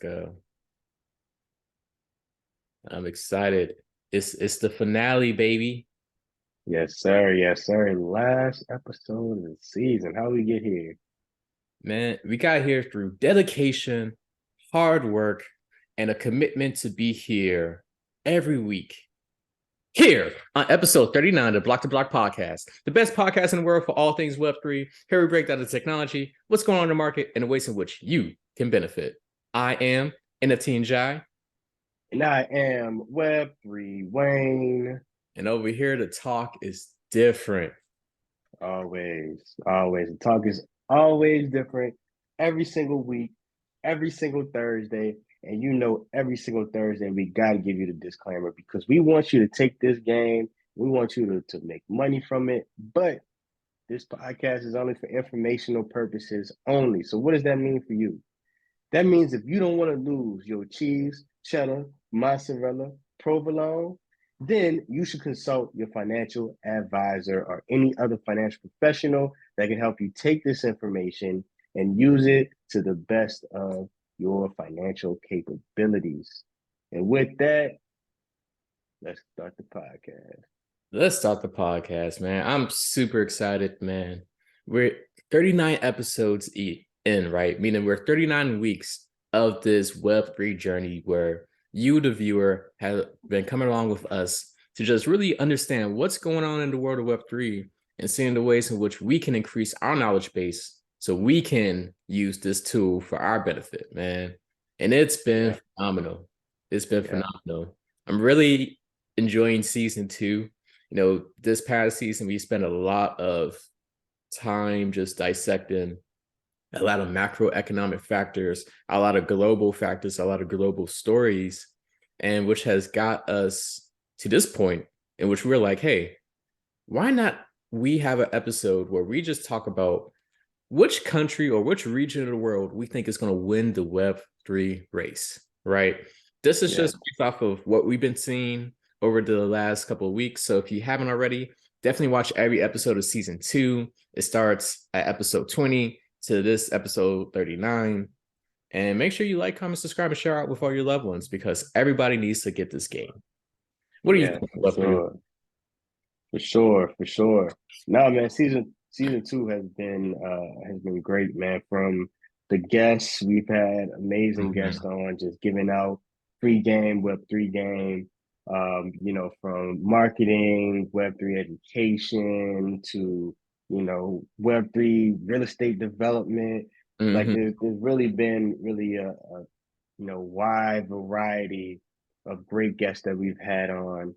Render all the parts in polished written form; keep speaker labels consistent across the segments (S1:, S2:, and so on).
S1: Go. I'm excited. It's the finale, baby.
S2: Yes, sir. Yes, sir. Last episode of the season. How we get here?
S1: Man, we got here through dedication, hard work, and a commitment to be here every week. Here on episode 39 of the Block to Block podcast, the best podcast in the world for all things Web3. Here we break down the technology, what's going on in the market, and the ways in which you can benefit. I am NFT and Jai,
S2: And I am Web3 Wayne.
S1: and over here the talk is different.
S2: Always, always. The talk is always different every single week, every single Thursday. And every single Thursday, we got to give you the disclaimer because we want you to take this game. We want you to make money from it. But this podcast is only for informational purposes only. So, what does that mean for you? That means if you don't want to lose your cheese, cheddar, mozzarella, provolone, then you should consult your financial advisor or any other financial professional that can help you take this information and use it to the best of your financial capabilities. And with that, let's start the podcast.
S1: Let's start the podcast, man. I'm super excited, man. We're 39 episodes in, right? Meaning we're 39 weeks of this Web3 journey where you, the viewer, have been coming along with us to just really understand what's going on in the world of Web3 and seeing the ways in which we can increase our knowledge base so we can use this tool for our benefit, man. And it's been phenomenal. It's been phenomenal. I'm really enjoying season 2. This past season, we spent a lot of time just dissecting a lot of macroeconomic factors, a lot of global factors, a lot of global stories, and which has got us to this point in which we're like, hey, why not we have an episode where we just talk about which country or which region of the world we think is going to win the Web3 race, right? This is just based off of what we've been seeing over the last couple of weeks. So if you haven't already, definitely watch every episode of season 2. It starts at episode 20 to this episode 39. And make sure you like, comment, subscribe, and share out with all your loved ones because everybody needs to get this game. What do you think?
S2: For sure. For sure, for sure. No, man, season 2 has been great, man. From the guests, we've had amazing guests on, just giving out free game, Web3 game. From marketing, Web3 education to Web3 real estate development. Like there's really been really a wide variety of great guests that we've had on.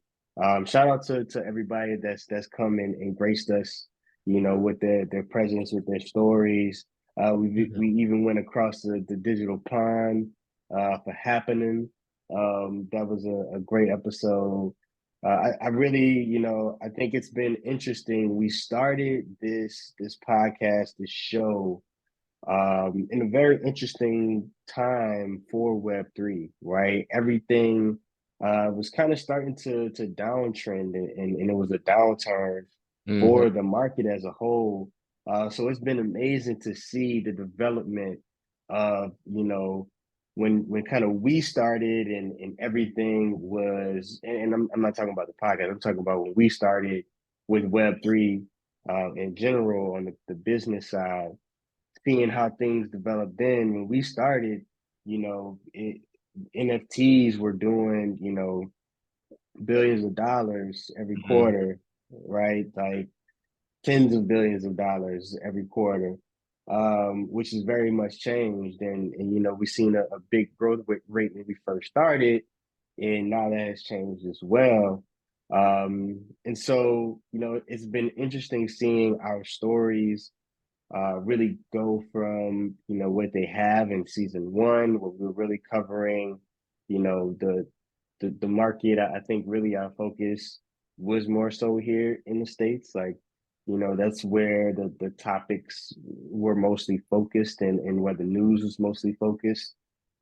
S2: Shout out to everybody that's come and graced us, with their presence, with their stories. We even went across the digital pond for happening. That was a great episode. I really, I think it's been interesting. We started this podcast, this show, in a very interesting time for Web3, right? Everything was kind of starting to downtrend, and it was a downturn for the market as a whole. So it's been amazing to see the development of, when kind of we started and everything was, and I'm not talking about the podcast, I'm talking about when we started with Web3 in general on the business side, seeing how things developed then. When we started, NFTs were doing, billions of dollars every quarter, right? Like tens of billions of dollars every quarter, which has very much changed. And we've seen a big growth rate when we first started, and now that has changed as well. And so, it's been interesting seeing our stories really go from what they have in season 1, where we're really covering the market. I think really our focus was more so here in the States. Like, that's where the topics were mostly focused, and where the news was mostly focused.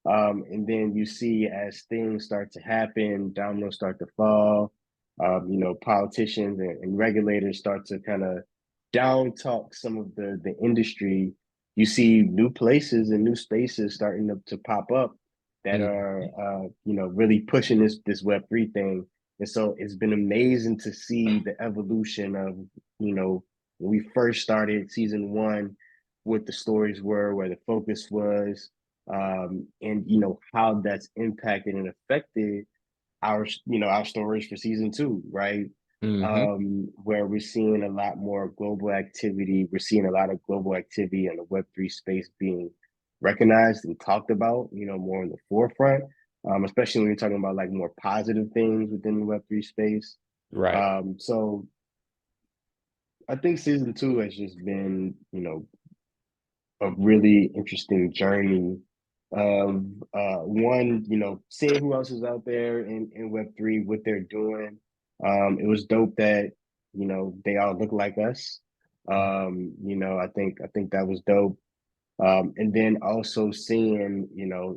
S2: And then you see as things start to happen, dominoes start to fall. Politicians and regulators start to kind of down talk some of the industry. You see new places and new spaces starting to pop up that are really pushing this Web3 thing. And so it's been amazing to see the evolution of, when we first started season one, what the stories were, where the focus was, and how that's impacted and affected our stories for season two, right?
S1: Mm-hmm.
S2: Where we're seeing a lot more global activity. We're seeing a lot of global activity in the Web3 space being recognized and talked about, more in the forefront, especially when you're talking about like more positive things within the Web3 space.
S1: Right.
S2: So I think season two has just been, a really interesting journey of one, seeing who else is out there in Web3, what they're doing. It was dope that, they all look like us. I think that was dope. And then also seeing,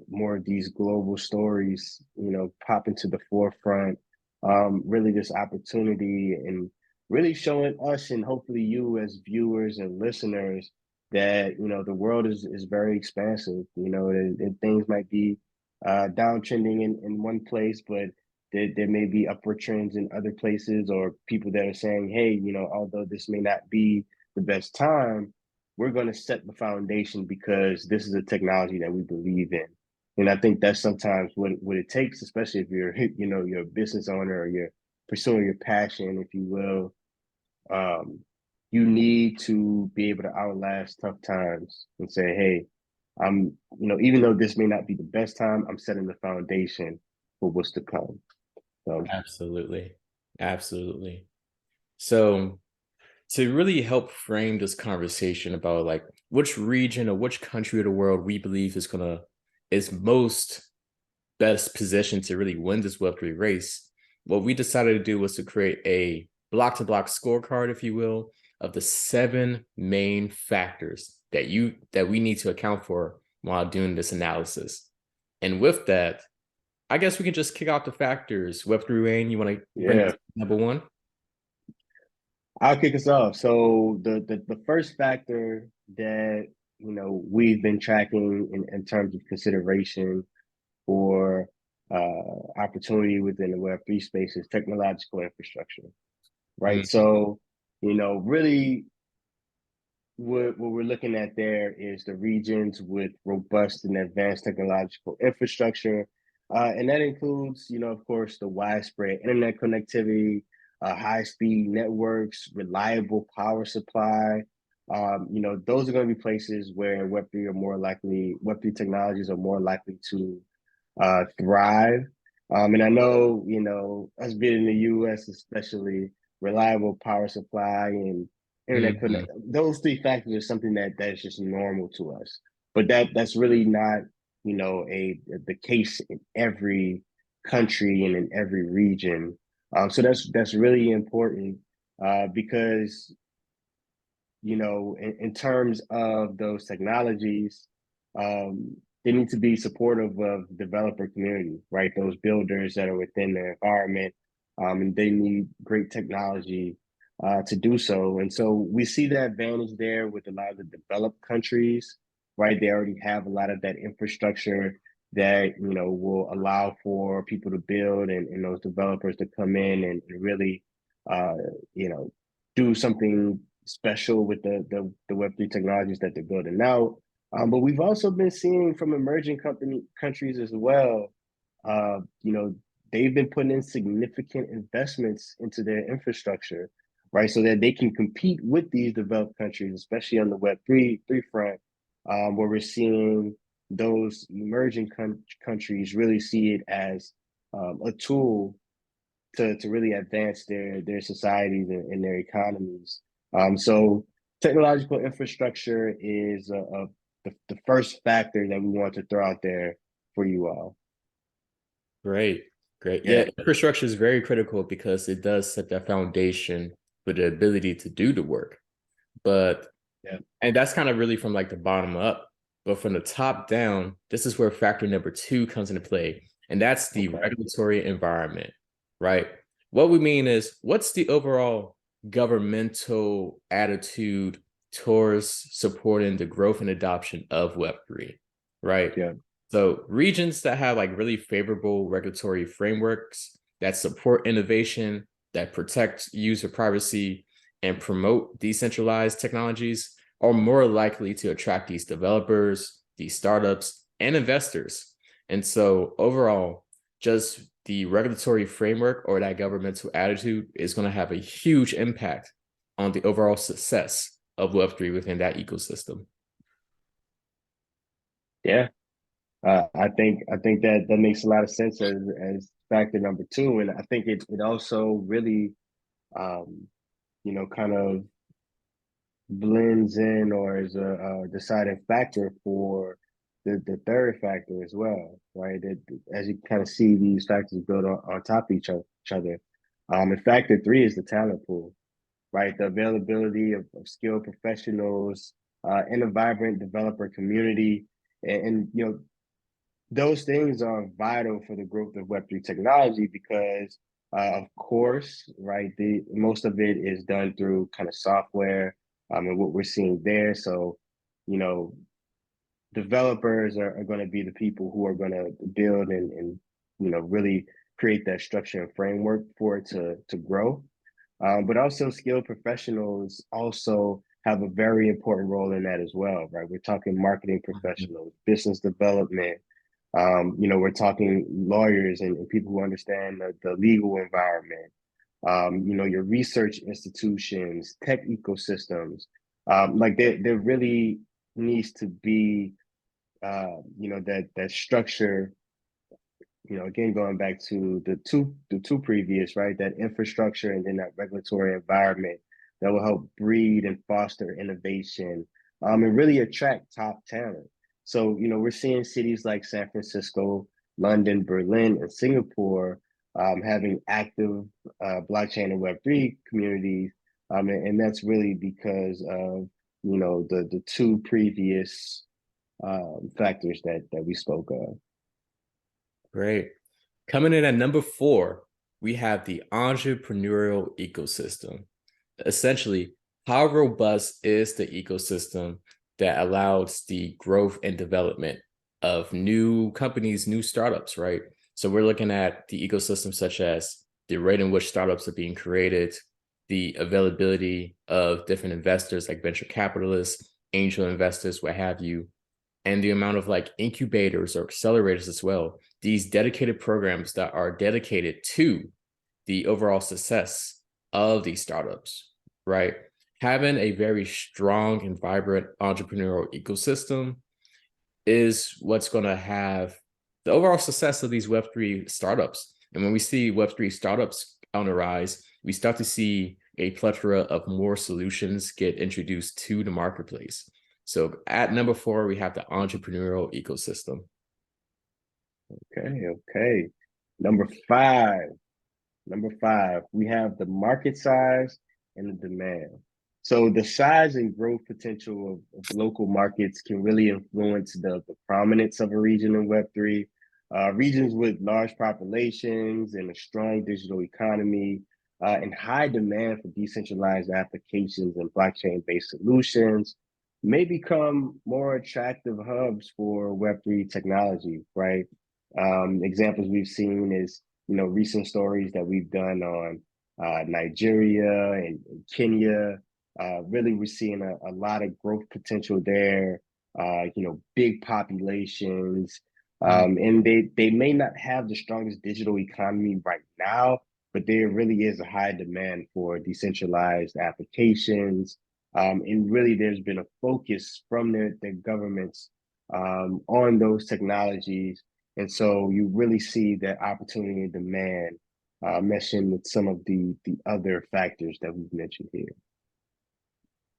S2: more of these global stories, pop into the forefront, really this opportunity and really showing us and hopefully you as viewers and listeners that, the world is very expansive, and things might be downtrending in one place, but there may be upward trends in other places or people that are saying, hey, although this may not be the best time, we're going to set the foundation because this is a technology that we believe in. And I think that's sometimes what it takes, especially if you're, you're a business owner or you're pursuing your passion, if you will. You need to be able to outlast tough times and say, hey, even though this may not be the best time, I'm setting the foundation for what's to come. So,
S1: Absolutely. Absolutely. So to really help frame this conversation about like which region or which country of the world we believe is most best positioned to really win this Web3 race, what we decided to do was to create a block to block scorecard, if you will, of the 7 main factors that we need to account for while doing this analysis. And with that, I guess we can just kick off the factors. Web3 Wayne, you want to bring us
S2: yeah,
S1: number one?
S2: I'll kick us off. So the first factor that we've been tracking in terms of consideration for opportunity within the Web3 space is technological infrastructure, right?
S1: Mhm.
S2: So, really what we're looking at there is the regions with robust and advanced technological infrastructure. And that includes, of course, the widespread internet connectivity, high speed networks, reliable power supply. Those are going to be places where Web3 technologies are more likely to thrive. And I know, us being in the US, especially reliable power supply and internet connect,
S1: Mhm.
S2: those 3 factors are something that's just normal to us. But that's really not, the case in every country and in every region. So that's really important because in terms of those technologies, they need to be supportive of the developer community, right? Those builders that are within their environment, and they need great technology to do so. And so we see the advantage there with a lot of the developed countries, right? They already have a lot of that infrastructure that will allow for people to build and those developers to come in and really uh, you know do something special with the Web3 technologies that they're building now. But we've also been seeing from emerging countries as well, uh, you know, they've been putting in significant investments into their infrastructure, right? So that they can compete with these developed countries, especially on the Web3 front, where we're seeing those emerging countries really see it as a tool to really advance their societies and their economies. So technological infrastructure is the first factor that we want to throw out there for you all.
S1: Great. Great.
S2: Yeah,
S1: Yeah, infrastructure is very critical because it does set that foundation for the ability to do the work. But
S2: yeah,
S1: and that's kind of really from like the bottom up. But from the top down, this is where factor number 2 comes into play. And that's the
S2: okay,
S1: regulatory environment, right? What we mean is what's the overall governmental attitude towards supporting the growth and adoption of Web3, right?
S2: yeah,
S1: So regions that have like really favorable regulatory frameworks that support innovation, that protect user privacy, and promote decentralized technologies are more likely to attract these developers, these startups, and investors. And so overall, just the regulatory framework or that governmental attitude is going to have a huge impact on the overall success of Web3 within that ecosystem.
S2: Yeah, I think that that makes a lot of sense as factor number two, and I think it also really um, kind of blends in or is a deciding factor for the third factor as well, right? As you kind of see these factors build on top of each other. And factor three is the talent pool, right? The availability of skilled professionals in a vibrant developer community, and those things are vital for the growth of Web3 technology because, of course, right, the most of it is done through kind of software and what we're seeing there. So, you know, developers are going to be the people who are going to build and really create that structure and framework for it to grow. But also skilled professionals also have a very important role in that as well, right? We're talking marketing professionals, business development, we're talking lawyers and people who understand the legal environment, your research institutions, tech ecosystems. Like there really needs to be, that structure. Again, going back to the two previous, right? That infrastructure and then that regulatory environment that will help breed and foster innovation, and really attract top talent. So, we're seeing cities like San Francisco, London, Berlin, and Singapore having active blockchain and Web3 communities. And that's really because of, the two previous factors that we spoke of.
S1: Great. Coming in at number 4, we have the entrepreneurial ecosystem. Essentially, how robust is the ecosystem that allows the growth and development of new companies, new startups, right? So we're looking at the ecosystem such as the rate in which startups are being created, the availability of different investors like venture capitalists, angel investors, what have you, and the amount of like incubators or accelerators as well, these dedicated programs that are dedicated to the overall success of these startups, right? Having a very strong and vibrant entrepreneurial ecosystem is what's going to have the overall success of these Web3 startups. And when we see Web3 startups on the rise, we start to see a plethora of more solutions get introduced to the marketplace. So at number 4, we have the entrepreneurial ecosystem.
S2: Okay. Number five. Number five, we have the market size and the demand. So the size and growth potential of local markets can really influence the prominence of a region in Web3. Regions with large populations and a strong digital economy and high demand for decentralized applications and blockchain-based solutions may become more attractive hubs for Web3 technology, right? Examples we've seen is recent stories that we've done on Nigeria and Kenya. Really, we're seeing a lot of growth potential there. Big populations, and they may not have the strongest digital economy right now, but there really is a high demand for decentralized applications. And really, there's been a focus from their governments on those technologies, and so you really see that opportunity and demand meshing with some of the other factors that we've mentioned here.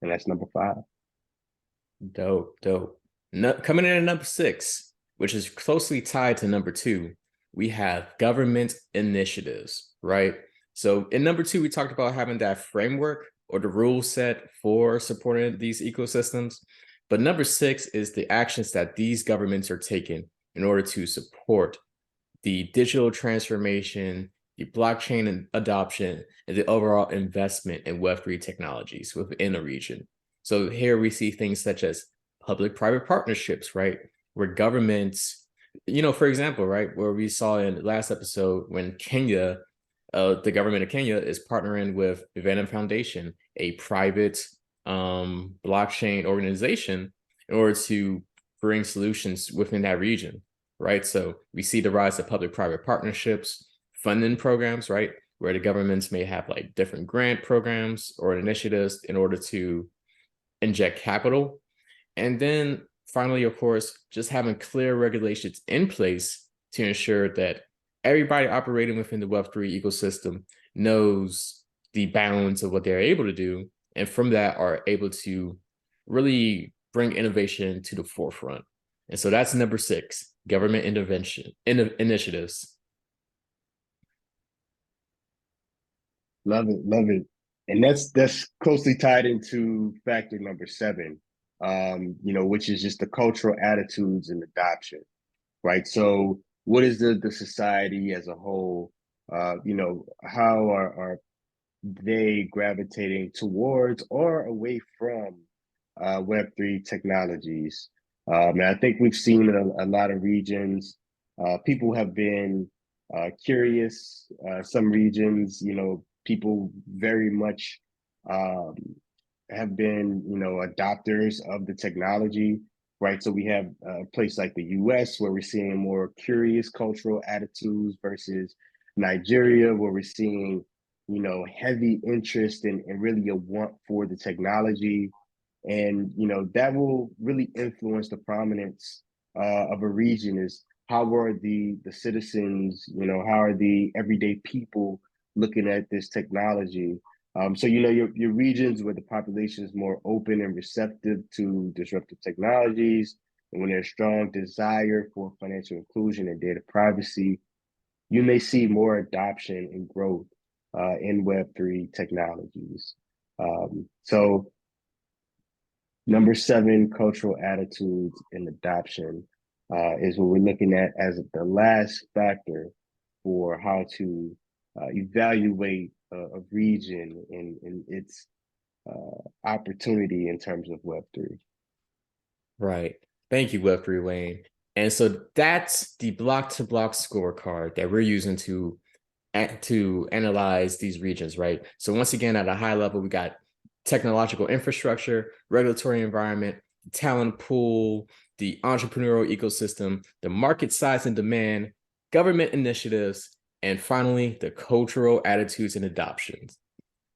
S2: And that's number five.
S1: Dope, dope. No, coming in at number 6, which is closely tied to number 2, we have government initiatives, right? So in number 2, we talked about having that framework or the rule set for supporting these ecosystems. But number 6 is the actions that these governments are taking in order to support the digital transformation, the blockchain adoption, and the overall investment in Web3 technologies within a region. So here we see things such as public-private partnerships, right? Where governments For example, right, where we saw in the last episode when Kenya, the government of Kenya is partnering with Venom Foundation, a private blockchain organization, in order to bring solutions within that region, right? So we see the rise of public-private partnerships, funding programs, right, where the governments may have like different grant programs or initiatives in order to inject capital. And then finally, of course, just having clear regulations in place to ensure that everybody operating within the Web3 ecosystem knows the bounds of what they're able to do. And from that are able to really bring innovation to the forefront. And so that's number 6, government intervention initiatives.
S2: Love it, love it. And that's closely tied into factor number 7, which is just the cultural attitudes and adoption, right? So what is the society as a whole, how are they gravitating towards or away from Web3 technologies? And I think we've seen in a lot of regions, people have been curious. Some regions, people very much um, have been, adopters of the technology, right? So we have a place like the US where we're seeing more curious cultural attitudes versus Nigeria, where we're seeing, heavy interest and really a want for the technology. And, that will really influence the prominence of a region is how are the citizens, how are the everyday people looking at this technology? So your regions where the population is more open and receptive to disruptive technologies, and when there's strong desire for financial inclusion and data privacy, you may see more adoption and growth in Web3 technologies. So number 7, cultural attitudes and adoption is what we're looking at as the last factor for how to evaluate a region and its opportunity in terms of Web3.
S1: Right. Thank you, Web3 Wayne. And so that's the block-to-block scorecard that we're using to analyze these regions, right? So once again, at a high level, we got technological infrastructure, regulatory environment, talent pool, the entrepreneurial ecosystem, the market size and demand, government initiatives, and finally, the cultural attitudes and adoptions,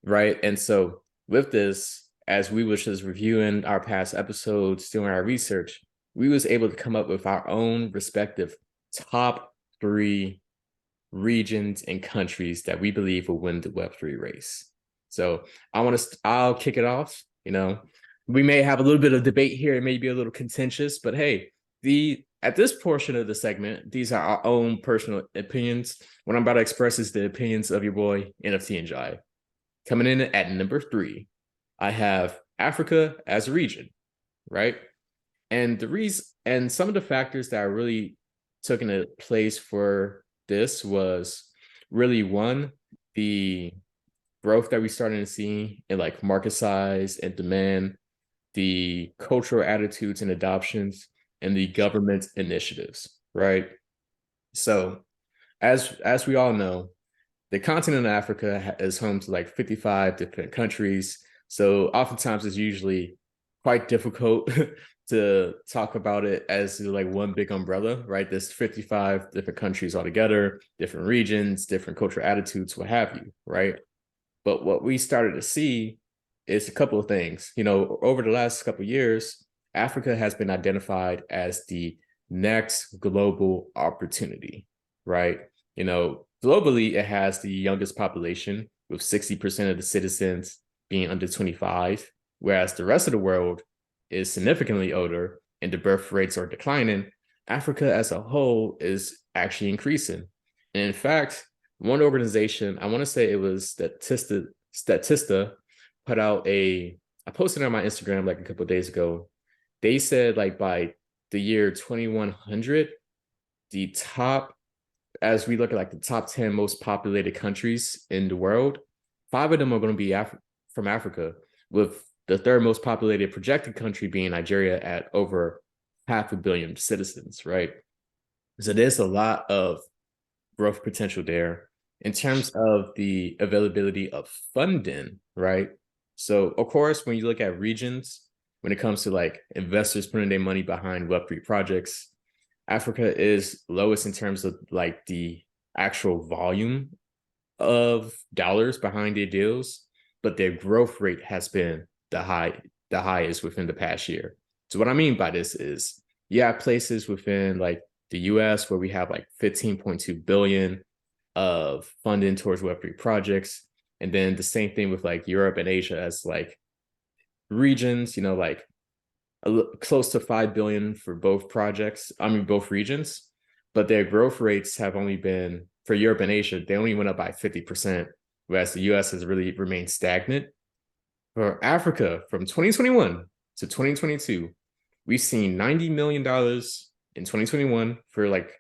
S1: right? And so with this, as we was just reviewing our past episodes, doing our research, we was able to come up with our own respective top 3 regions and countries that we believe will win the Web3 race. So I'll kick it off. We may have a little bit of debate here. It may be a little contentious, but hey, at this portion of the segment, these are our own personal opinions. What I'm about to express is the opinions of your boy, NFT and Jai. Coming in at number 3, I have Africa as a region, right? And some of the factors that I really took into place for this was really, one, the growth that we started to see in like market size and demand, the cultural attitudes and adoptions, and the government initiatives, right? So as we all know, the continent of Africa is home to like 55 different countries. So oftentimes it's usually quite difficult to talk about it as like one big umbrella, right? There's 55 different countries altogether, different regions, different cultural attitudes, what have you, right? But what we started to see is a couple of things. Over the last couple of years, Africa has been identified as the next global opportunity, right? Globally, it has the youngest population with 60% of the citizens being under 25, whereas the rest of the world is significantly older and the birth rates are declining. Africa as a whole is actually increasing. And in fact, one organization, I want to say it was Statista, put out I posted it on my Instagram like a couple of days ago. They said like by the year 2100, as we look at like the top 10 most populated countries in the world, 5 of them are going to be from Africa, with the 3rd most populated projected country being Nigeria at over 500 million citizens, right? So there's a lot of growth potential there in terms of the availability of funding, right? So, of course, when you look at regions, when it comes to like investors putting their money behind Web3 projects, Africa is lowest in terms of like the actual volume of dollars behind their deals, but their growth rate has been the highest within the past year. So what I mean by this is you have places within like the US where we have like 15.2 billion of funding towards Web3 projects. And then the same thing with like Europe and Asia as like regions, you know, like close to 5 billion for both projects, I mean, both regions, but their growth rates have only been, for Europe and Asia, they only went up by 50%, whereas the US has really remained stagnant. For Africa, from 2021 to 2022, we've seen $90 million in 2021 for like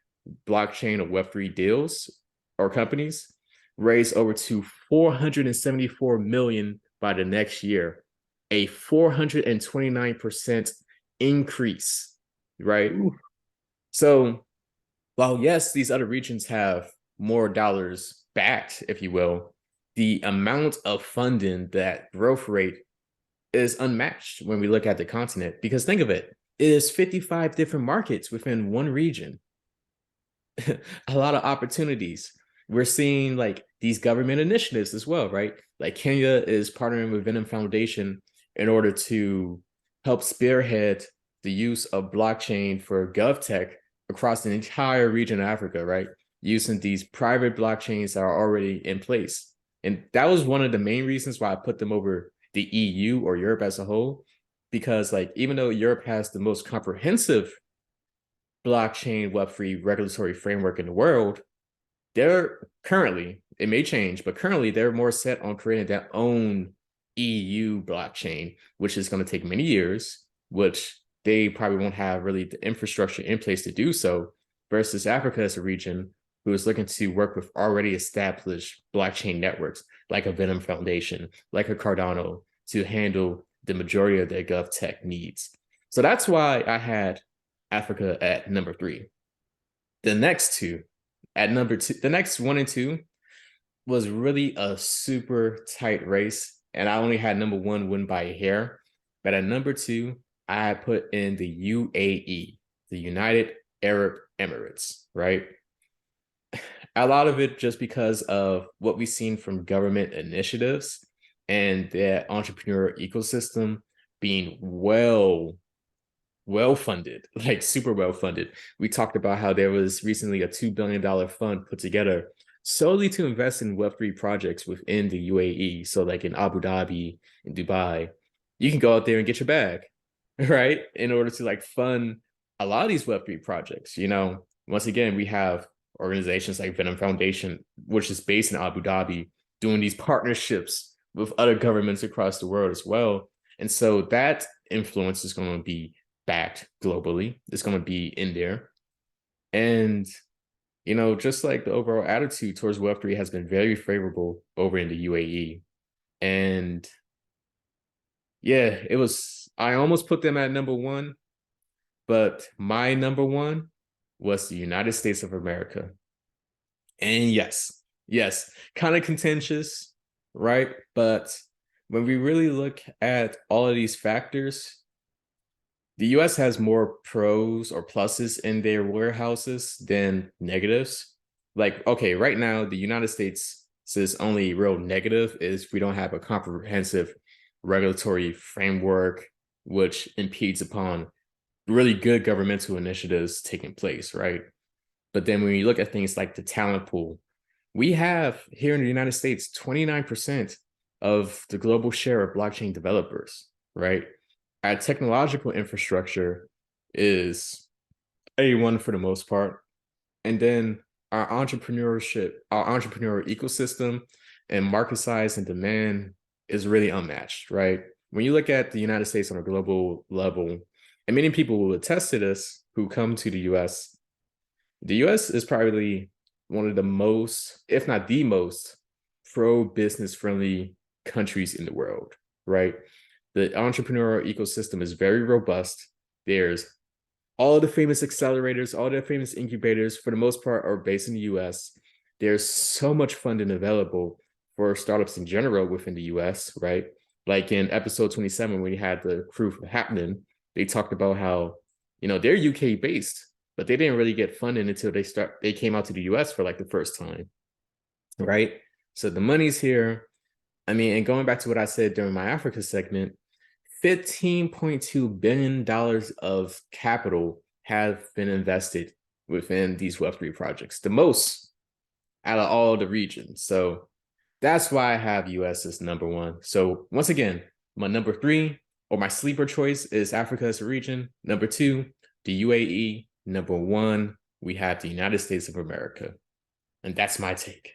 S1: blockchain or Web3 deals or companies, raise over to 474 million by the next year, a 429% increase, right?
S2: Ooh.
S1: So while yes, these other regions have more dollars backed, if you will, the amount of funding, that growth rate is unmatched when we look at the continent. Because think of it, it is 55 different markets within one region. A lot of opportunities. We're seeing like these government initiatives as well, right? Like Kenya is partnering with Venom Foundation in order to help spearhead the use of blockchain for GovTech across the entire region of Africa, right? Using these private blockchains that are already in place. And that was one of the main reasons why I put them over the EU or Europe as a whole, because like even though Europe has the most comprehensive blockchain Web3 regulatory framework in the world, they're currently, it may change, but currently they're more set on creating their own EU blockchain, which is going to take many years, which they probably won't have really the infrastructure in place to do so, versus Africa as a region who is looking to work with already established blockchain networks like a Venom Foundation, like a Cardano, to handle the majority of their GovTech needs. So that's why I had Africa at number 3. The next two, at number 2, the next 1 and 2 was really a super tight race, and I only had number 1 win by a hair. But at number 2, I put in the UAE, the United Arab Emirates, right? A lot of it just because of what we've seen from government initiatives and their entrepreneur ecosystem being well funded, like super well funded. We talked about how there was recently a $2 billion fund put together solely to invest in Web3 projects within the UAE. So like in Abu Dhabi, in Dubai, you can go out there and get your bag, right? In order to like fund a lot of these Web3 projects. You know, once again, we have organizations like Venom Foundation, which is based in Abu Dhabi, doing these partnerships with other governments across the world as well. And so that influence is going to be backed globally. It's going to be in there. And, you know, just like the overall attitude towards Web3 has been very favorable over in the UAE. And yeah, I almost put them at number 1, but my number 1 was the United States of America. And yes, kind of contentious, right? But when we really look at all of these factors, the US has more pros or pluses in their warehouses than negatives. Like, okay, right now, the United States says only real negative is we don't have a comprehensive regulatory framework, which impedes upon really good governmental initiatives taking place, right? But then when you look at things like the talent pool, we have here in the United States 29% of the global share of blockchain developers, right? Our technological infrastructure is A1 for the most part. And then our entrepreneurial ecosystem and market size and demand is really unmatched, right? When you look at the United States on a global level, and many people will attest to this who come to the US is probably one of the most, if not the most, pro-business friendly countries in the world, right? The entrepreneurial ecosystem is very robust. There's all the famous accelerators, all the famous incubators, for the most part, are based in the US. There's so much funding available for startups in general within the US, right? Like in episode 27, when we had the crew from Happening, they talked about how, they're UK based, but they didn't really get funding until they came out to the US for like the first time, right? So the money's here. I mean, and going back to what I said during my Africa segment, $15.2 billion of capital have been invested within these Web3 projects, the most out of all the regions. So that's why I have US as number one. So once again, my number three, or my sleeper choice, is Africa as a region. Number two, the UAE. Number one, we have the United States of America. And that's my take.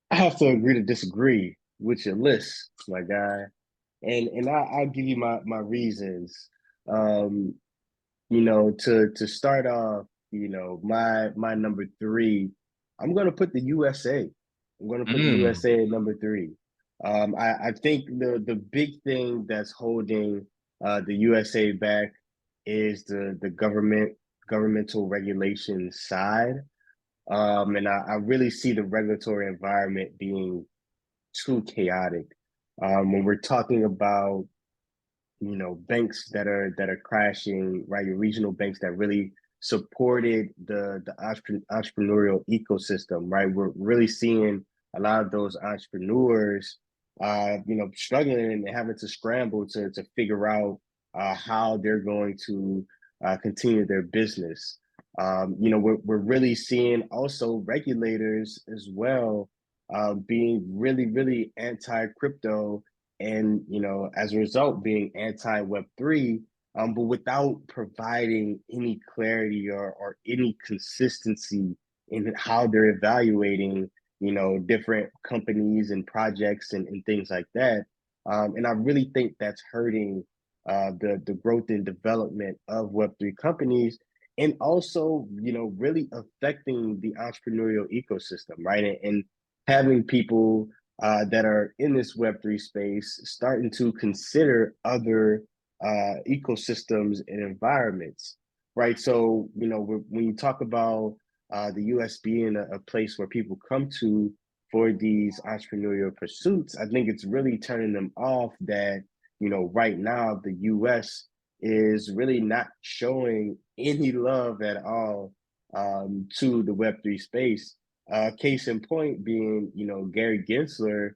S2: I have to agree to disagree with your list, my guy. I'll give you my reasons. Um, to start off, my number three, I'm gonna put the USA. I'm gonna put the USA at number three. I think the big thing that's holding the USA back is the governmental regulation side. And I really see the regulatory environment being too chaotic. When we're talking about banks that are crashing, right? Your regional banks that really supported the entrepreneurial ecosystem, right? We're really seeing a lot of those entrepreneurs, struggling and having to scramble to figure out how they're going to continue their business. We're really seeing also regulators as well being really, really anti-crypto and as a result being anti Web3, but without providing any clarity or any consistency in how they're evaluating different companies and projects and things like that. And I really think that's hurting the growth and development of Web3 companies, and also really affecting the entrepreneurial ecosystem, right? And having people that are in this Web3 space starting to consider other ecosystems and environments, right? So, when you talk about the US being a place where people come to for these entrepreneurial pursuits, I think it's really turning them off that, right now the US is really not showing any love at all to the Web3 space. Case in point being, Gary Gensler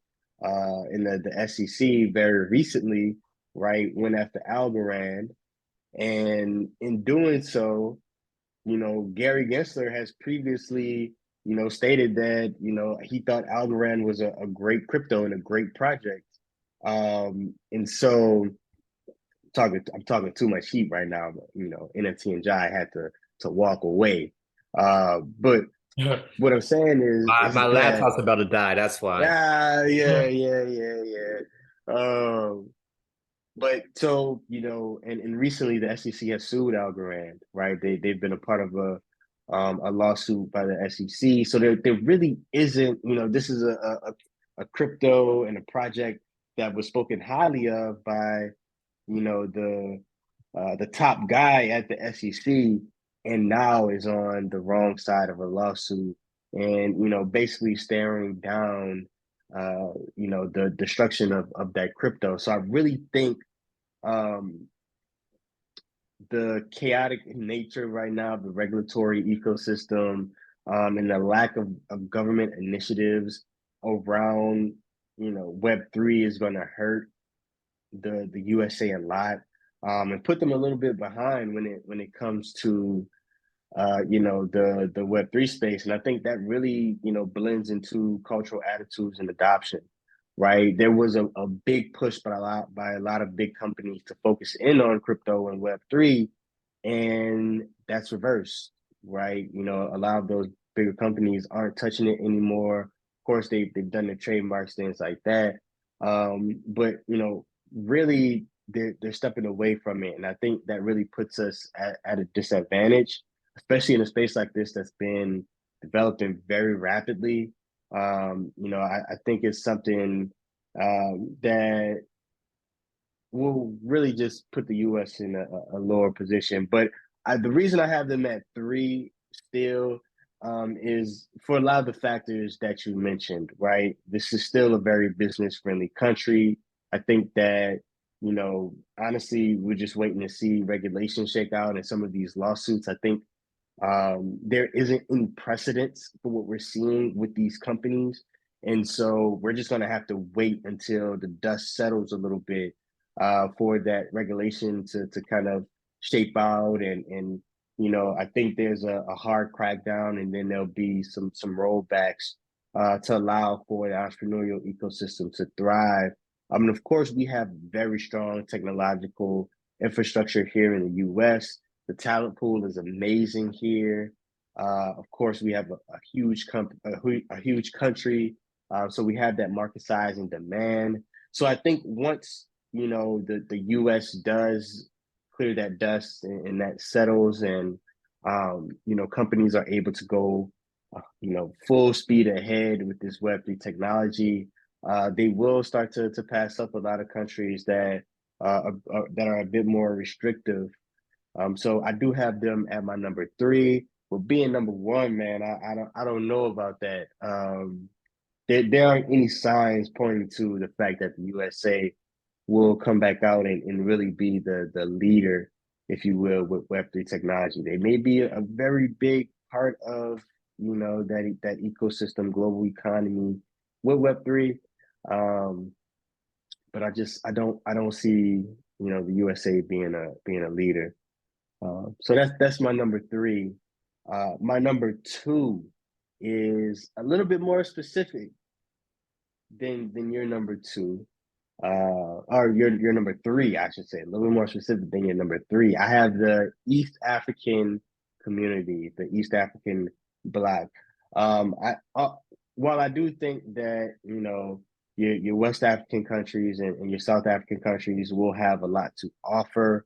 S2: in the SEC very recently, right, went after Algorand. And in doing so, Gary Gensler has previously, stated that, he thought Algorand was a great crypto and a great project. And so I'm talking too much heat right now, but NFT and Jai had to walk away. But what I'm saying
S1: My
S2: is that
S1: laptop's about to die. That's why.
S2: yeah. But so and recently the SEC has sued Algorand, right? They've been a part of a lawsuit by the SEC. So there really isn't, this is a crypto and a project that was spoken highly of by the top guy at the SEC, and now is on the wrong side of a lawsuit, and basically staring down the destruction of that crypto. So I really think um, the chaotic nature right now of the regulatory ecosystem, and the lack of government initiatives around Web3 is going to hurt the USA a lot, and put them a little bit behind when it comes to the Web3 space. And I think that really blends into cultural attitudes and adoption. Right, there was a big push by a lot of big companies to focus in on crypto and Web3, and that's reversed. Right, a lot of those bigger companies aren't touching it anymore. Of course, they've done the trademarks, things like that. But really they're stepping away from it, and I think that really puts us at a disadvantage, especially in a space like this that's been developing very rapidly. I think it's something that will really just put the U.S. in a lower position. But the reason I have them at 3 still is for a lot of the factors that you mentioned, right? This is still a very business friendly country. I think that, honestly, we're just waiting to see regulations shake out and some of these lawsuits. I think there isn't any precedence for what we're seeing with these companies. And so we're just going to have to wait until the dust settles a little bit for that regulation to kind of shape out. And I think there's a hard crackdown, and then there'll be some rollbacks to allow for the entrepreneurial ecosystem to thrive. I mean, of course, we have very strong technological infrastructure here in the U.S. The talent pool is amazing here. Of course, we have a huge country, so we have that market size and demand. So I think once the U.S. does clear that dust and that settles, and companies are able to go full speed ahead with this Web3 technology, they will start to pass up a lot of countries that are a bit more restrictive. So I do have them at my number 3. But being number 1, man, I don't know about that. There aren't any signs pointing to the fact that the USA will come back out and really be the leader, if you will, with Web3 technology. They may be a very big part of that ecosystem, global economy with Web3. But I don't see the USA being a leader. So that's my number 3. My number 2 is a little bit more specific than your number 2, or your number 3, I should say, a little bit more specific than your number 3. I have the East African community, the East African BLOC. While I do think that your West African countries and your South African countries will have a lot to offer,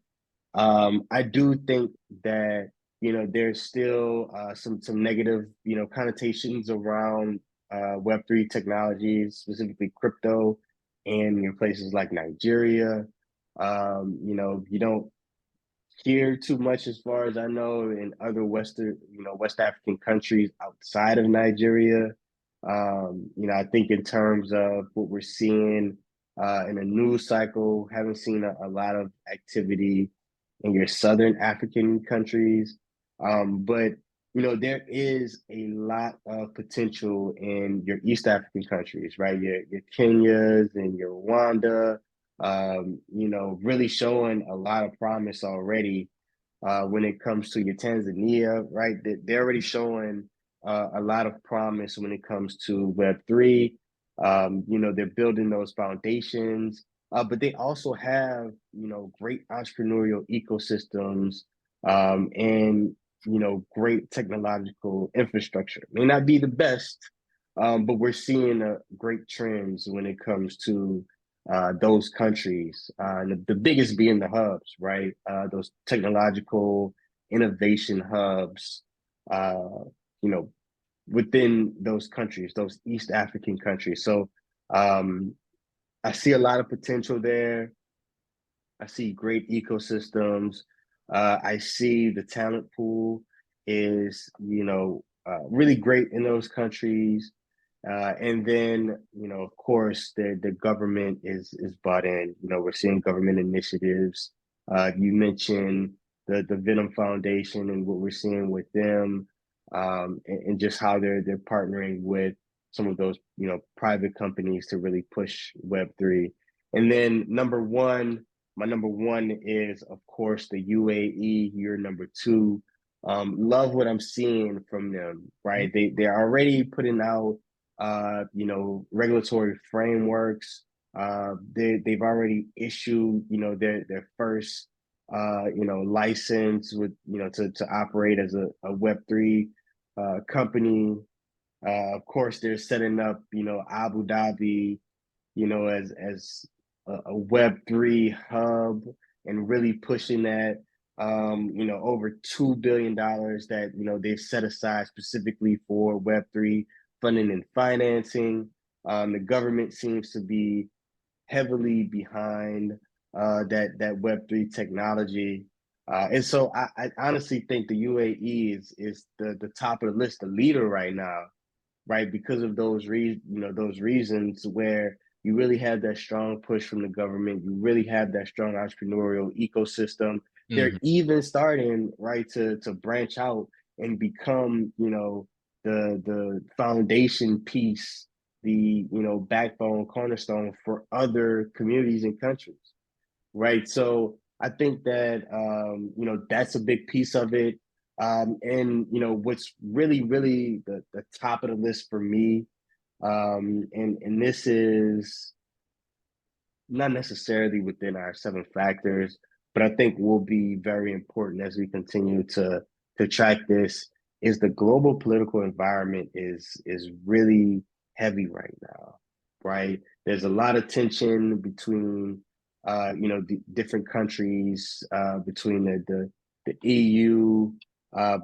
S2: I do think that there's still some negative connotations around Web3 technologies, specifically crypto, and places like Nigeria. You don't hear too much, as far as I know, in other West African countries outside of Nigeria. I think in terms of what we're seeing in a news cycle, haven't seen a lot of activity in your Southern African countries. But there is a lot of potential in your East African countries, right? Your Kenyas and your Rwanda, really showing a lot of promise already. When it comes to your Tanzania, right? They're already showing a lot of promise when it comes to Web3. They're building those foundations, but they also have, great entrepreneurial ecosystems, and, great technological infrastructure. May not be the best, but we're seeing great trends when it comes to those countries. The biggest being the hubs, right? Those technological innovation hubs, within those countries, those East African countries. So I see a lot of potential there. I see great ecosystems. I see the talent pool is, really great in those countries. And then, of course, the government is bought in. We're seeing government initiatives. You mentioned the Venom Foundation and what we're seeing with them, and just how they're partnering with some of those private companies to really push Web3. And then my number 1 is, of course, the UAE. You're number 2. Love what I'm seeing from them, right? They're already putting out regulatory frameworks. They've already issued their first license with to operate as a Web3 company. Of course, they're setting up Abu Dhabi as a Web3 hub, and really pushing that. Over $2 billion that they've set aside specifically for Web3 funding and financing. The government seems to be heavily behind that Web3 technology. And so I honestly think the UAE is the top of the list, the leader right now, right? Because of those reasons where you really have that strong push from the government, you really have that strong entrepreneurial ecosystem. They're
S1: Mhm.
S2: even starting, right, to branch out and become, the foundation piece, the backbone cornerstone for other communities and countries, right? So I think that that's a big piece of it. And what's really, really the top of the list for me, and this is not necessarily within our seven factors, but I think will be very important as we continue to track this, is the global political environment is really heavy right now, right? There's a lot of tension between the different countries, between the EU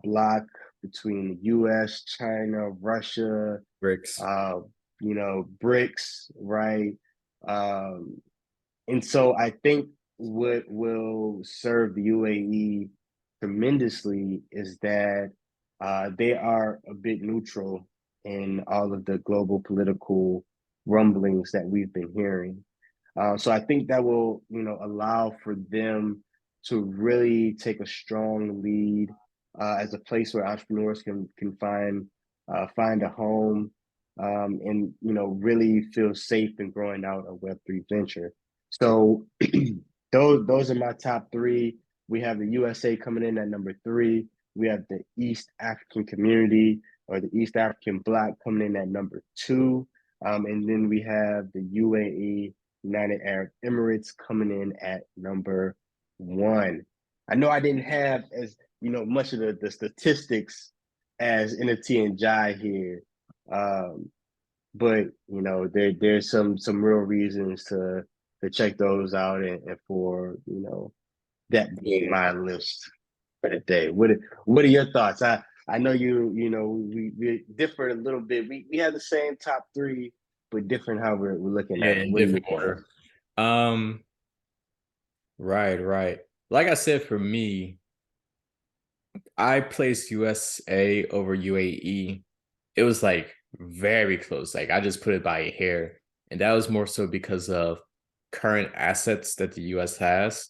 S2: bloc, between the US, China, Russia,
S1: BRICS.
S2: uh, BRICS, right? Um, and so I think what will serve the UAE tremendously is that they are a bit neutral in all of the global political rumblings that we've been hearing. So I think that will, allow for them to really take a strong lead as a place where entrepreneurs can find a home, and really feel safe in growing out a Web3 venture. So those are my top three. We have the USA coming in at number three. We have the East African community, or the East African bloc, coming in at number two. And then we have the UAE, United Arab Emirates, coming in at number one. I know I didn't have as much of the statistics as NFT and Jai here, um, but there's some real reasons to check those out, and for that being my list for the day. What are your thoughts? I know we differ a little bit. We have the same top three, but different how we're looking
S1: Yeah,
S2: at it.
S1: in
S2: What are your
S1: different
S2: thoughts?
S1: order. Um, right, right. Like I said, for me, I placed USA over UAE. It was like very close. Like I just put it by a hair. And that was more so because of current assets that the US has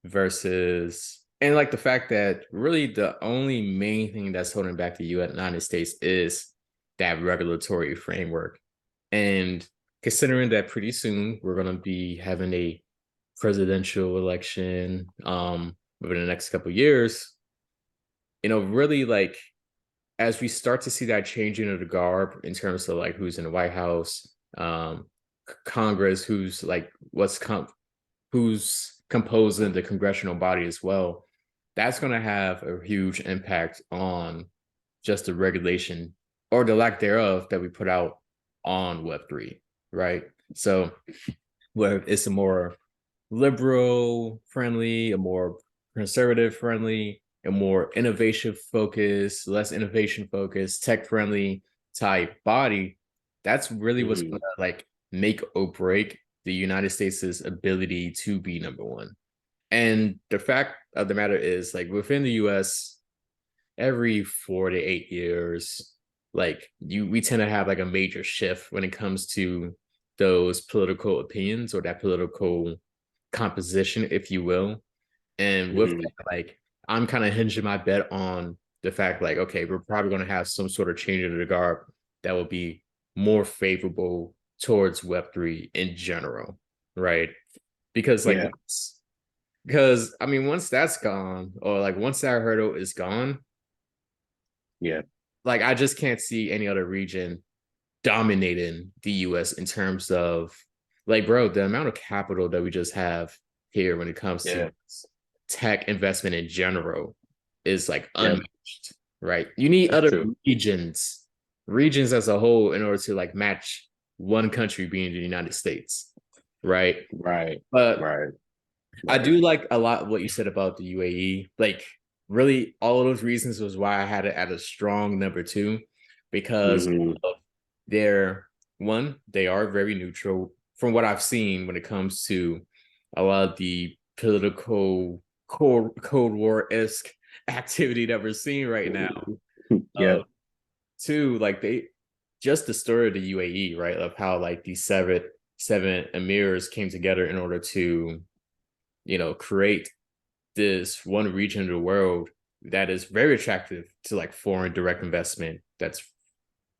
S1: versus, and like the fact that really the only main thing that's holding back the United States is that regulatory framework. And considering that pretty soon we're going to be having a presidential election within the next couple of years, really like as we start to see that changing of the guard in terms of like who's in the White House, Congress, who's composing the congressional body as well, that's going to have a huge impact on just the regulation or the lack thereof that we put out on Web3, right? So whether it's a more liberal friendly, a more conservative friendly, a more innovation focused, less innovation focused, tech friendly type body, that's really what's
S2: Mm-hmm.
S1: going to like make or break the United States' ability to be number one. And the fact of the matter is, like within the US, every 4 to 8 years, like we tend to have like a major shift when it comes to those political opinions or that political composition, if you will. And with
S2: Mm-hmm.
S1: that, like I'm kind of hinging my bet on the fact, like, okay, we're probably going to have some sort of change in the guard that will be more favorable towards Web3 in general, right? Because like
S2: Yeah,
S1: because I mean, once that's gone, or like once that hurdle is gone,
S2: yeah,
S1: like I just can't see any other region dominating the US in terms of like, bro, the amount of capital that we just have here when it comes to
S2: yeah,
S1: tech investment in general is like
S2: yeah.
S1: unmatched, right? You need
S2: That's
S1: other
S2: true.
S1: regions as a whole in order to like match one country being the United States, right?
S2: Right,
S1: But
S2: right,
S1: I
S2: right.
S1: do like a lot what you said about the UAE. Like, really, all of those reasons was why I had it at a strong number two, because
S2: Mm-hmm.
S1: of their one, they are very neutral from what I've seen when it comes to a lot of the political Cold War-esque activity that we're seeing right now.
S2: Yeah.
S1: Two, like they just the story of the UAE, right? Of how like these seven emirs came together in order to, create this one region of the world that is very attractive to like foreign direct investment. That's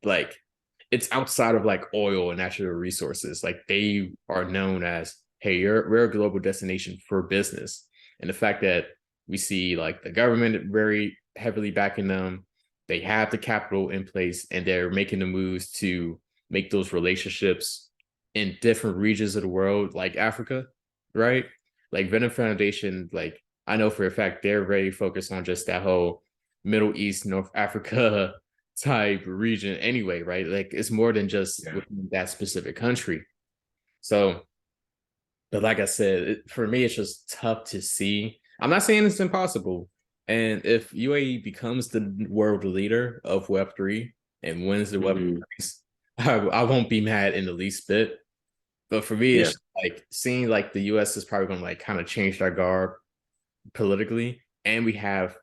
S1: like it's outside of like oil and natural resources. Like they are known as, hey, we're a global destination for business. And the fact that we see like the government very heavily backing them, they have the capital in place and they're making the moves to make those relationships in different regions of the world, like Africa, right? Like Venom Foundation, like I know for a fact they're very focused on just that whole Middle East, North Africa type region anyway, right? Like it's more than just within that specific country. So, but like I said, for me, it's just tough to see. I'm not saying it's impossible. And if UAE becomes the world leader of Web3 and wins the Web3
S2: Hmm.
S1: race, I won't be mad in the least bit. But for me,
S2: Yeah.
S1: it's like seeing like the US is probably going to like kind of change their guard politically. And we have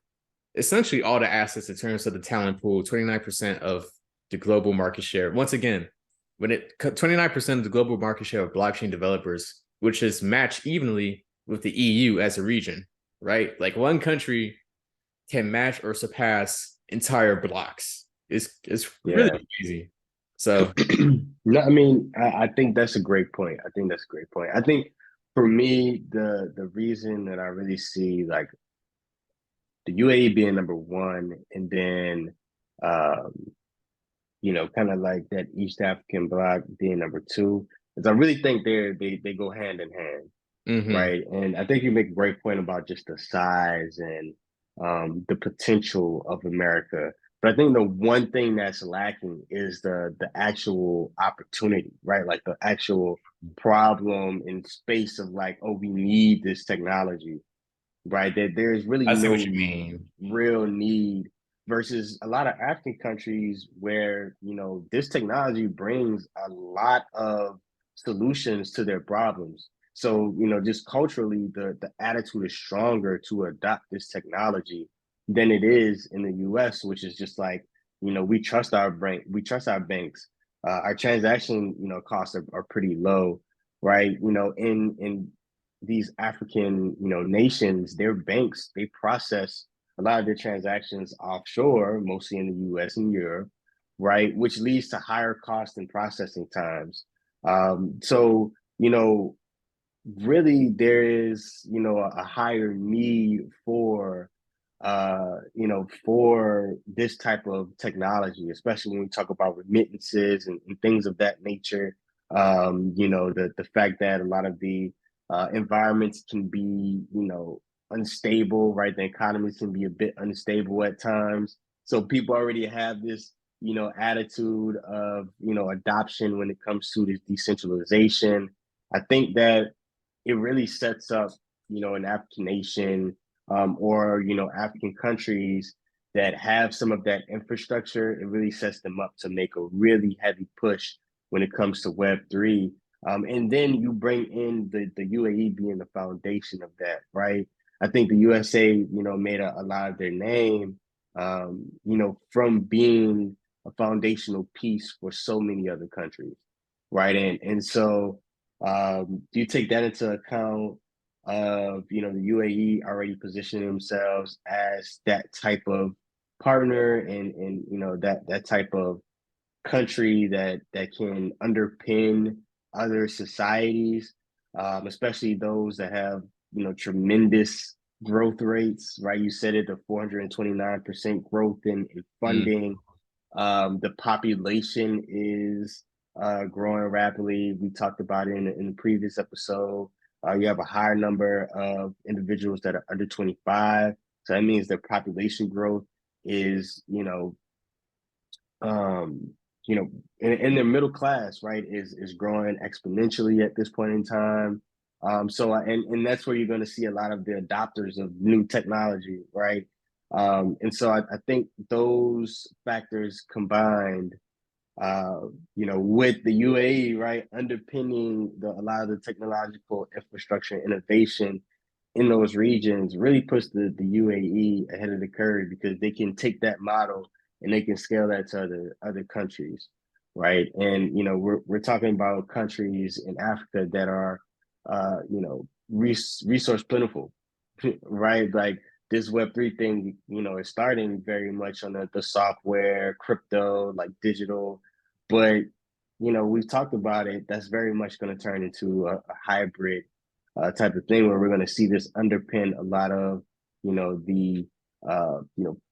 S1: essentially all the assets in terms of the talent pool, 29% of the global market share. Once again, 29% of the global market share of blockchain developers, which is matched evenly with the EU as a region, right? Like one country can match or surpass entire blocks. It's really
S2: Yeah.
S1: crazy. So
S2: No, I mean, I think that's a great point. I think that's a great point. I think for me, the reason that I really see like the UAE being number one, and then um, kind of like that East African bloc being number two, is I really think they go hand in hand,
S1: mhm.
S2: right? And I think you make a great point about just the size and the potential of America. But I think the one thing that's lacking is the actual opportunity, right? Like the actual problem in space of like, oh, we need this technology, right? That there's really
S1: I see what
S2: no
S1: you mean.
S2: real need versus a lot of African countries where, this technology brings a lot of solutions to their problems. So, just culturally, the attitude is stronger to adopt this technology than it is in the US, which is just like, we trust our banks. Our transaction, costs are pretty low, right? In these African, nations, their banks, they process a lot of their transactions offshore, mostly in the US and Europe, right? Which leads to higher cost and processing times. So, really there is, a higher need for this type of technology, especially when we talk about remittances and things of that nature. The fact that a lot of the environments can be, unstable, right? The economies can be a bit unstable at times. So people already have this, attitude of, adoption when it comes to this decentralization. I think that it really sets up, an African nation, or African countries that have some of that infrastructure. It really sets them up to make a really heavy push when it comes to Web3. And then you bring in the UAE being the foundation of that, right? I think the USA, made a lot of their name, from being a foundational piece for so many other countries, right? And so do you take that into account of, the UAE already positioning themselves as that type of partner and that type of country that can underpin other societies, especially those that have, tremendous growth rates, right? You said it, the 429% growth in
S1: Mm.
S2: funding. The population is growing rapidly. We talked about it in the previous episode. You have a higher number of individuals that are under 25. So that means their population growth is, um, in their middle class, right, is growing exponentially at this point in time. And that's where you're going to see a lot of the adopters of new technology, right? And so I think those factors combined with the UAE, right, underpinning a lot of the technological infrastructure and innovation in those regions really puts the UAE ahead of the curve because they can take that model and they can scale that to other countries, right? And we're talking about countries in Africa that are resource plentiful, right? Like this Web3 thing, is starting very much on the software, crypto, like digital, but we've talked about it. That's very much going to turn into a hybrid type of thing where we're going to see this underpin a lot of the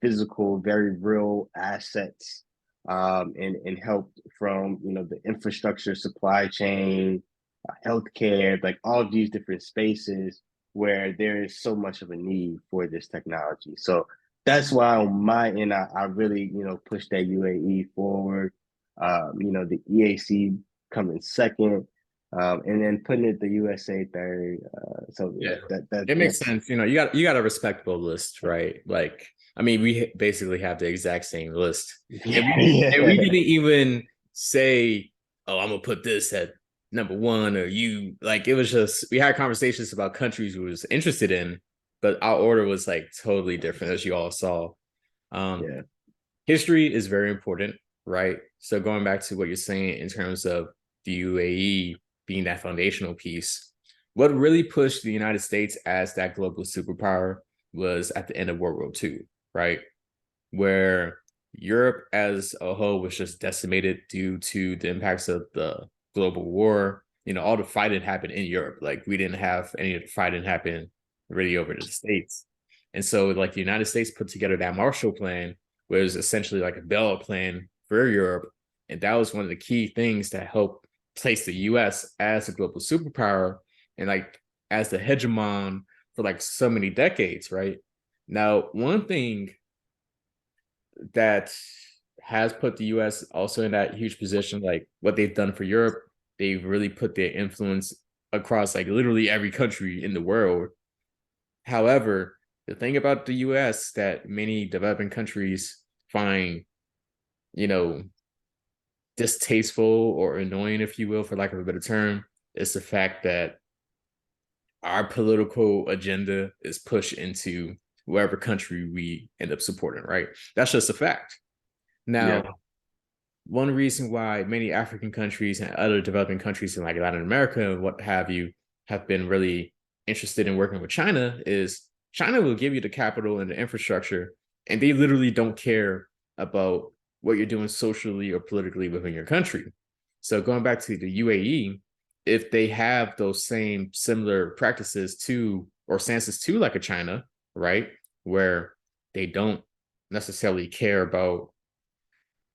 S2: physical, very real assets, and help from the infrastructure, supply chain, healthcare, like all of these different spaces where there is so much of a need for this technology. So that's why on my end, I really push that UAE forward. The EAC coming second, and then putting it the USA third. So
S1: Yeah, it makes
S2: that's
S1: sense. You got a respectable list, right? Like, I mean, we basically have the exact same list, and
S2: yeah,
S1: we
S2: yeah.
S1: didn't even say, "Oh, I'm gonna put this at number one," or you like. It was just we had conversations about countries we was interested in, but our order was like totally different, as you all saw. Um,
S2: Yeah.
S1: History is very important, right? So going back to what you're saying in terms of the UAE being that foundational piece, what really pushed the United States as that global superpower was at the end of World War II, right? Where Europe as a whole was just decimated due to the impacts of the global war. All the fighting happened in Europe. Like we didn't have any of the fighting happen really over to the States. And so like the United States put together that Marshall Plan, was essentially like a bailout plan for Europe. And that was one of the key things that helped place the US as a global superpower and like as the hegemon for like so many decades, right? Now, one thing that has put the US also in that huge position, like what they've done for Europe, they've really put their influence across like literally every country in the world. However, the thing about the US that many developing countries find, you know, distasteful or annoying, if you will, for lack of a better term, is the fact that our political agenda is pushed into wherever country we end up supporting, right? That's just a fact.
S2: Yeah.
S1: Now, one reason why many African countries and other developing countries in like Latin America and what have you have been really interested in working with China is China will give you the capital and the infrastructure, and they literally don't care about what you're doing socially or politically within your country. So going back to the UAE, if they have those same similar practices to or stances to like a China, right, where they don't necessarily care about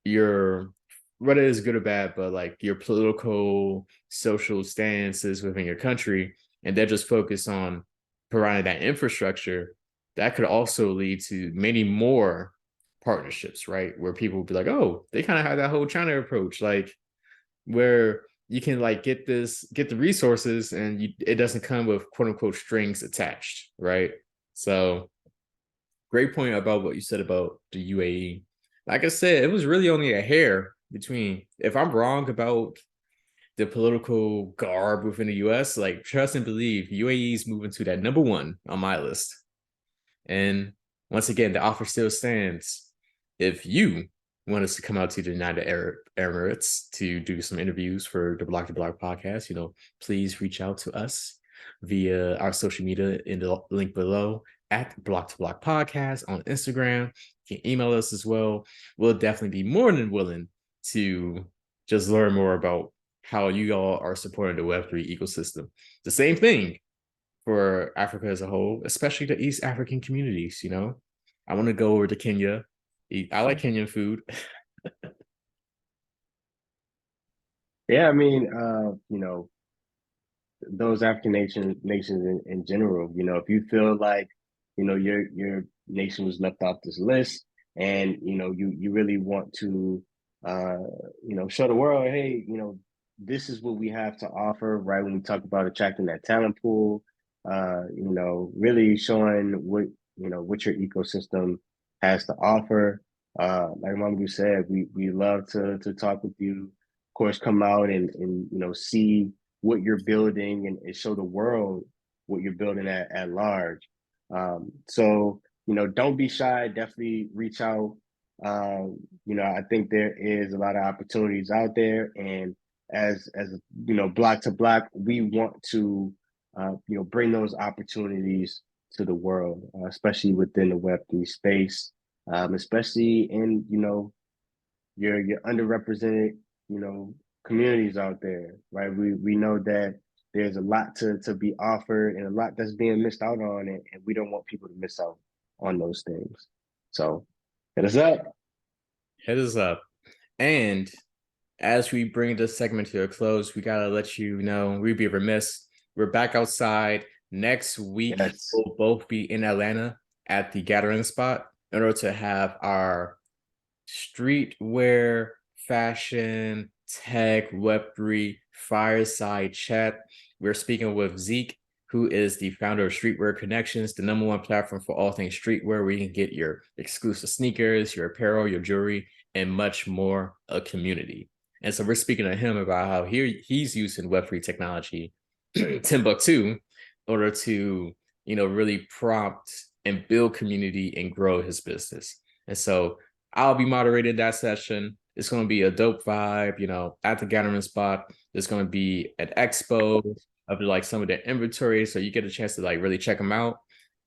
S1: your whether it's good or bad, but like your political, social stances within your country, and they're just focused on providing that infrastructure, that could also lead to many more partnerships, right? Where people will be like, oh, they kind of have that whole China approach, like where you can like get the resources and it doesn't come with quote unquote strings attached, right? So great point about what you said about the UAE. Like I said, it was really only a hair between. If I'm wrong about the political garb within the US, like trust and believe, UAE is moving to that number one on my list. And once again, the offer still stands. If you want us to come out to the United Arab Emirates to do some interviews for the Block to Block podcast, please reach out to us via our social media in the link below at Block to Block Podcast on Instagram. You can email us as well. We'll definitely be more than willing to just learn more about how you all are supporting the Web3 ecosystem. The same thing for Africa as a whole, especially the East African communities. I want to go over to Kenya. I like Kenyan food.
S2: Yeah, I mean, those African nations in general, if you feel like, your nation was left off this list and, you really want to, uh, show the world, hey, this is what we have to offer, right? When we talk about attracting that talent pool, really showing what your ecosystem has to offer. Like Mamadou said, we love to talk with you. Of course, come out and see what you're building and show the world what you're building at large. So don't be shy. Definitely reach out. I think there is a lot of opportunities out there, and as block to block, we want to bring those opportunities to the world, especially within the Web3 space, especially in your underrepresented communities out there, right? We know that there's a lot to be offered and a lot that's being missed out on, and we don't want people to miss out on those things. So hit us up.
S1: Hit us up. And as we bring this segment to a close, we gotta let you know we'd be remiss. We're back outside next week.
S2: Yes.
S1: We'll both be in Atlanta at the Gathering Spot in order to have our streetwear, fashion, tech, Web3 fireside chat. We're speaking with Zeke, who is the founder of Streetwear Connections, the #1 platform for all things streetwear, where you can get your exclusive sneakers, your apparel, your jewelry, and much more, a community. And so we're speaking to him about how he's using Web3 technology, Timbucktoo, in order to, really prompt and build community and grow his business. And so I'll be moderating that session. It's going to be a dope vibe, at the Gathering Spot. There's going to be an expo of like some of the inventory, so you get a chance to like really check them out.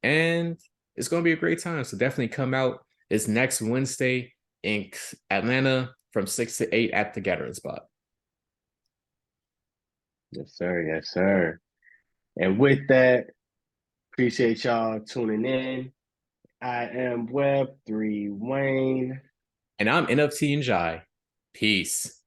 S1: And it's going to be a great time. So definitely come out. It's next Wednesday in Atlanta from 6 to 8 at the Gathering Spot.
S2: Yes, sir. Yes, sir. And with that, appreciate y'all tuning in. I am Web3 Wayne.
S1: And I'm NFT and Jai. Peace.